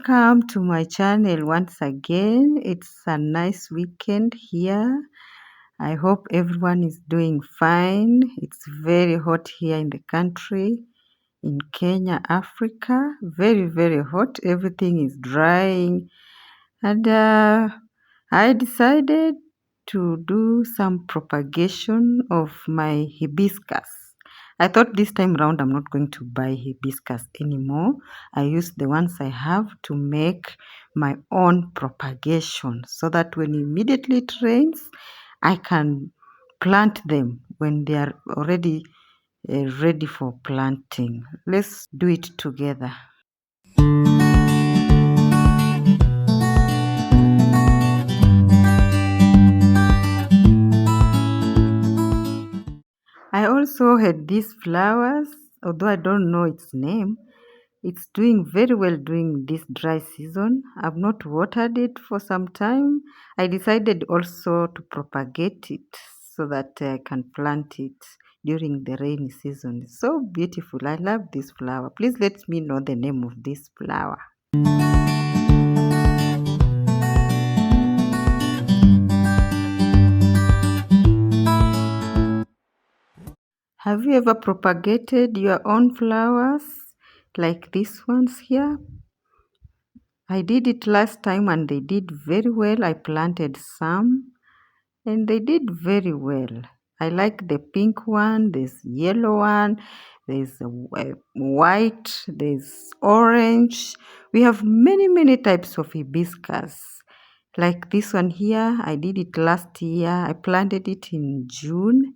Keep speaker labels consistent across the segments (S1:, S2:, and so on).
S1: Welcome to my channel once again. It's a nice weekend here. I hope everyone is doing fine. It's very hot here in the country, in Kenya, Africa. Very, very hot. Everything is drying. And I decided to do some propagation of my hibiscus. I thought this time around I'm not going to buy hibiscus anymore. I use the ones I have to make my own propagation so that when immediately it rains, I can plant them when they are already ready for planting. Let's do it together. I also had these flowers, although I don't know its name. It's doing very well during this dry season. I've not watered it for some time. I decided also to propagate it so that I can plant it during the rainy season. It's so beautiful. I love this flower. Please let me know the name of this flower. Have you ever propagated your own flowers like these ones here? I did it last time and they did very well. I planted some and they did very well. I like the pink one, there's yellow one, there's a white, there's orange. We have many types of hibiscus. Like this one here, I did it last year. I planted it in June.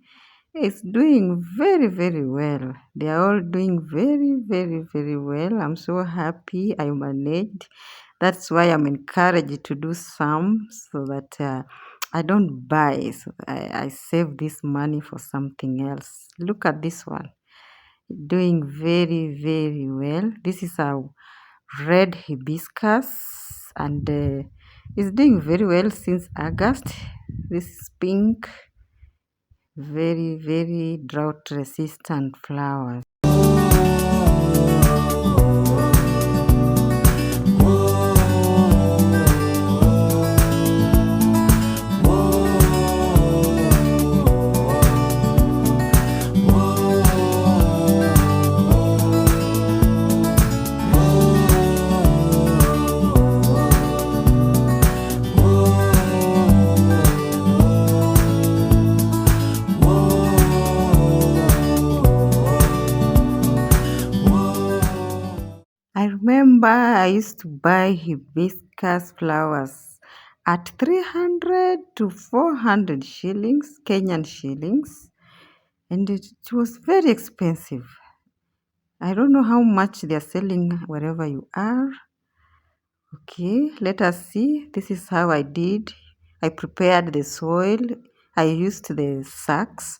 S1: It's doing very well. They are all doing very well. I'm so happy I managed. That's why I'm encouraged to do some so that I don't buy. So I save this money for something else. Look at this one. Doing very well. This is a red hibiscus and it's doing very well since August. This is pink. Very drought resistant flowers. I remember I used to buy hibiscus flowers at 300 to 400 shillings, Kenyan shillings, and it was very expensive. I don't know how much they are selling wherever you are. Okay, let us see. This is how I did. I prepared the soil. I used the sacks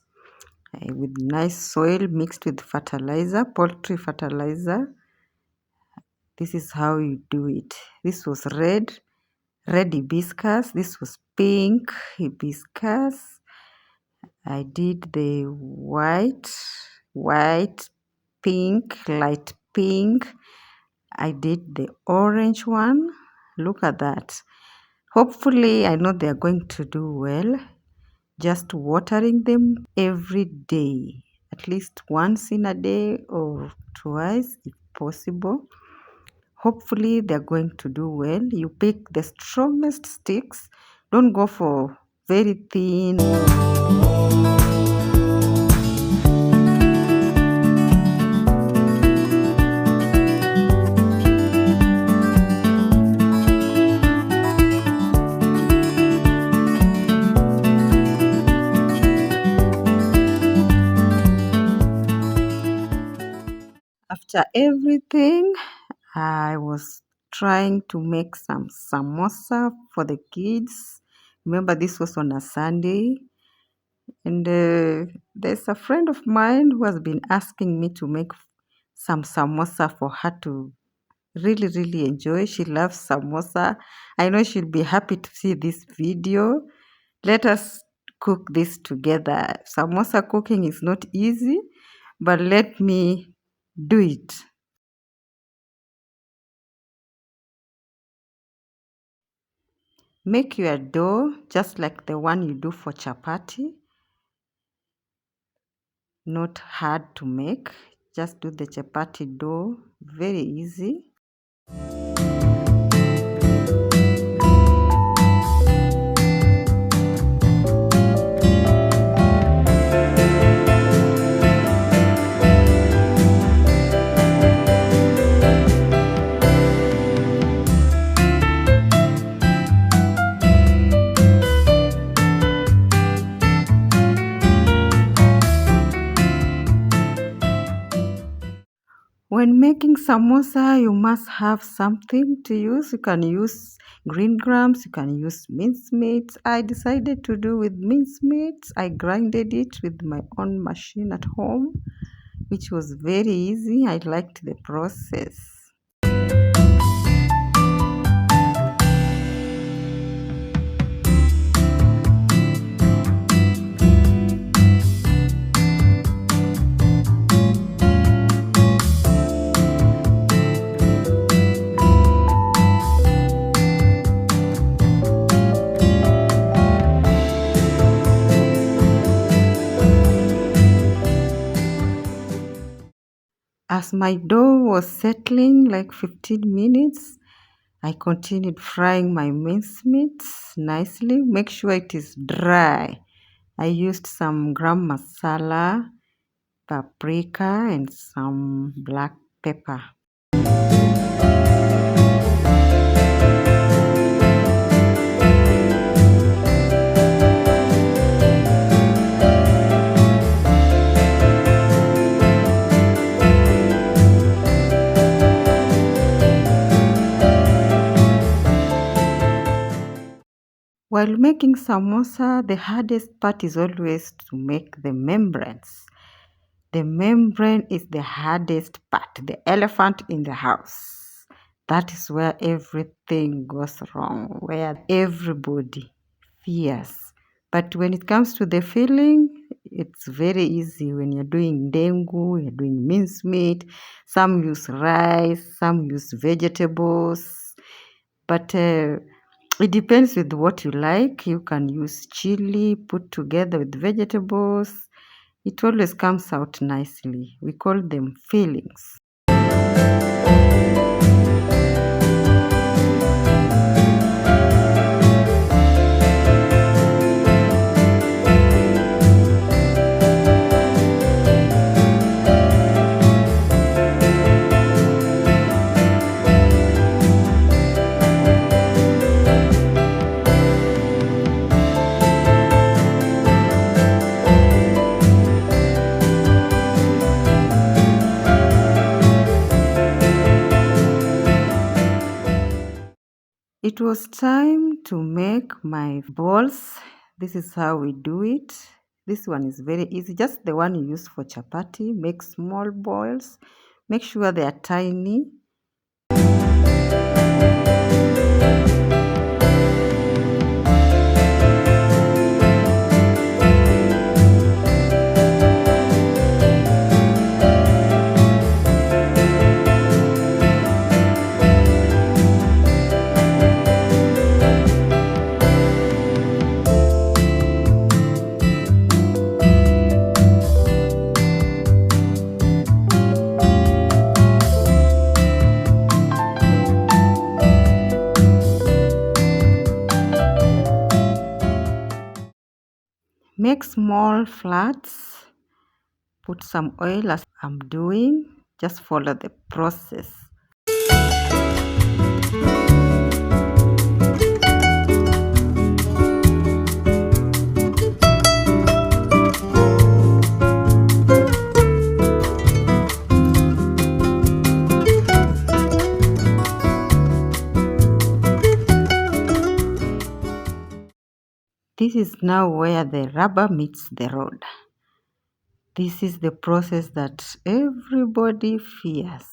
S1: with nice soil mixed with fertilizer, poultry fertilizer. This is how you do it. This was red hibiscus. This was pink hibiscus. I did the white, pink, light pink. I did the orange one. Look at that. Hopefully, I know they are going to do well. Just watering them every day, at least once in a day or twice if possible. Hopefully they're going to do well. You pick the strongest sticks. Don't go for very thin. After everything, I was trying to make some samosa for the kids. Remember, this was on a Sunday. And there's a friend of mine who has been asking me to make some samosa for her to really enjoy. She loves samosa. I know she'll be happy to see this video. Let us cook this together. Samosa cooking is not easy, but let me do it. Make your dough just like the one you do for chapati. Not hard to make. Just do the chapati dough. Very easy. When making samosa, you must have something to use. You can use green grams, you can use mincemeat. I decided to do with mincemeat. I grinded it with my own machine at home, which was very easy. I liked the process. As my dough was settling like 15 minutes, I continued frying my mincemeat nicely. Make sure it is dry. I used some gram masala, paprika, and some black pepper. While making samosa, the hardest part is always to make the membranes. The membrane is the hardest part, the elephant in the house. That is where everything goes wrong, where everybody fears. But when it comes to the filling, it's very easy. When you're doing dengu, you're doing mincemeat, some use rice, some use vegetables. But it depends with what you like. You can use chili put together with vegetables. It always comes out nicely. We call them fillings. It was time to make my balls. This is how we do it. This one is very easy, just the one you use for chapati. Make small balls. Make sure they are tiny. Make small flats. Put some oil as I'm doing. Just follow the process. This is now where the rubber meets the road. This is the process that everybody fears.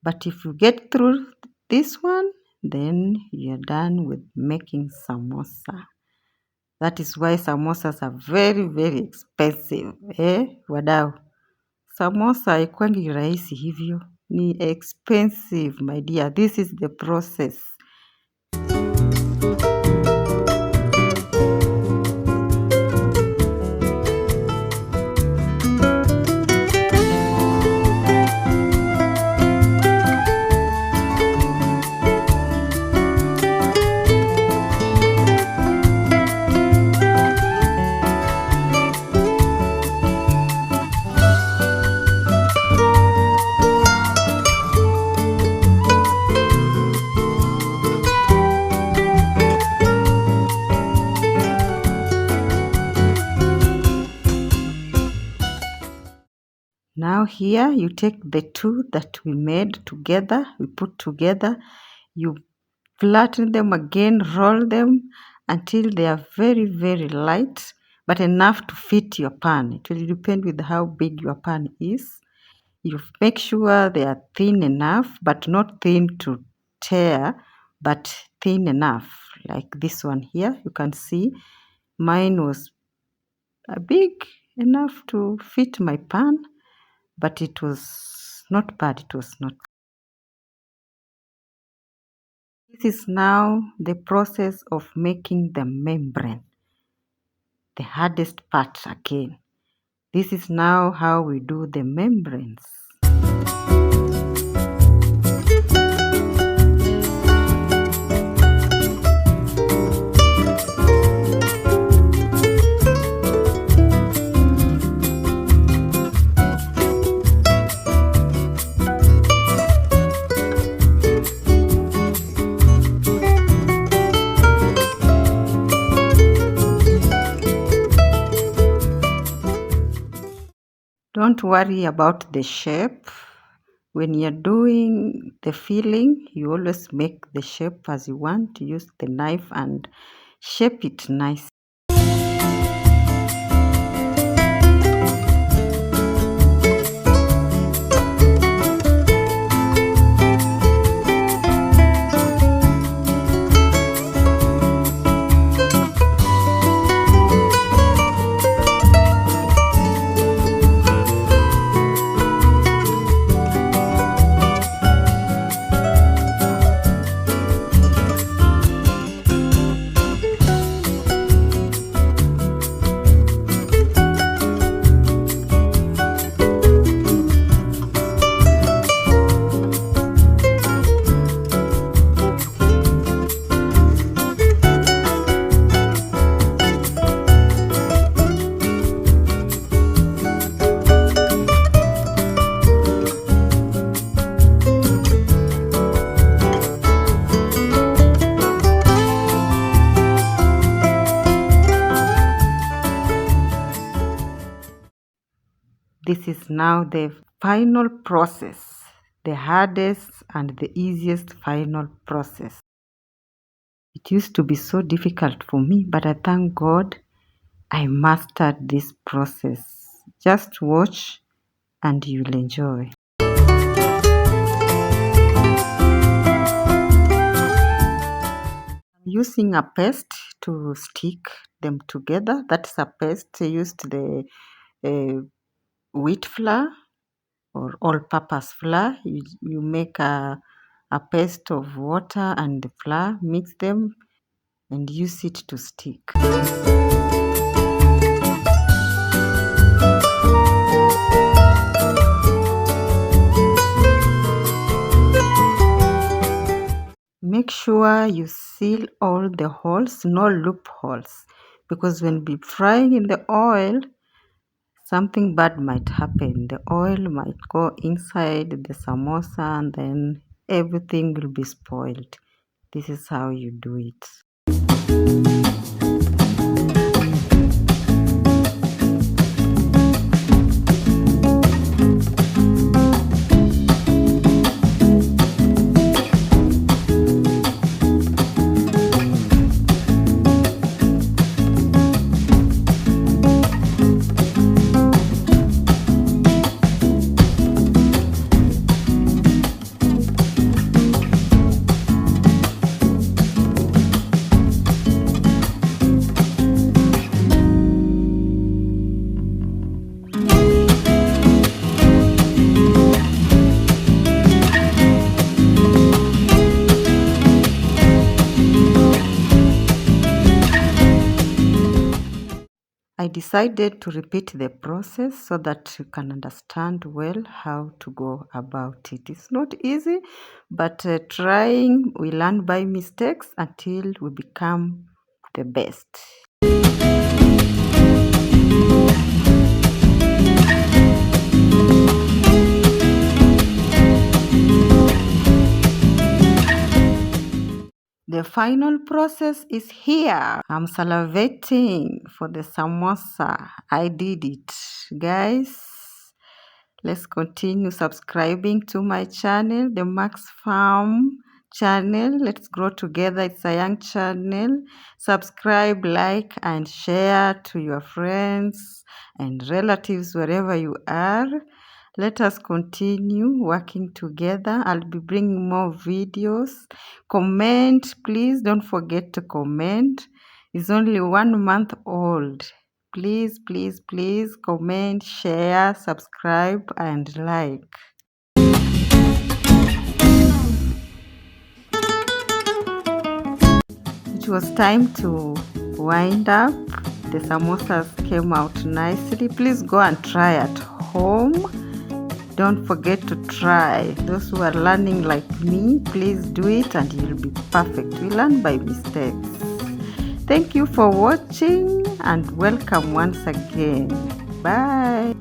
S1: But if you get through this one, then you're done with making samosa. That is why samosas are very, very expensive. Wadau. Samosa haikuangi rahisi hivyo. Ni expensive, my dear. This is the process. Now here you take the two that we made together, we put together, you flatten them again, roll them until they are very, very light, but enough to fit your pan. It will depend with how big your pan is. You make sure they are thin enough, but not thin to tear, but thin enough. Like this one here, you can see mine was big enough to fit my pan, but it was not bad. It was not. This is now the process of making the membrane, the hardest part again. This is now how we do the membranes. Don't worry about the shape. When you're doing the filling, you always make the shape as you want. Use the knife and shape it nice. This is now the final process, the hardest and the easiest final process. It used to be so difficult for me, but I thank God I mastered this process. Just watch and you'll enjoy. Using a paste to stick them together. That's a paste. I used the wheat flour or all-purpose flour. You make a paste of water and the flour, mix them and use it to stick. Make sure you seal all the holes, no loopholes, because when we frying in the oil, something bad might happen. The oil might go inside the samosa and then everything will be spoiled. This is how you do it. I decided to repeat the process so that you can understand well how to go about it. It's not easy, but trying, we learn by mistakes until we become the best. The final process is here. I'm salivating for the samosa. I did it. Guys, Let's continue subscribing to my channel, the Max Farm channel. Let's grow together. It's a young channel. Subscribe, like, and share to your friends and relatives wherever you are. Let us continue working together. I'll be bringing more videos. Comment, please don't forget to comment. It's only 1 month old. Please, please, please comment, share, subscribe, and like. It was time to wind up. The samosas came out nicely. Please go and try at home. Don't forget to try. Those who are learning like me, please do it and you'll be perfect. We learn by mistakes. Thank you for watching and welcome once again. Bye.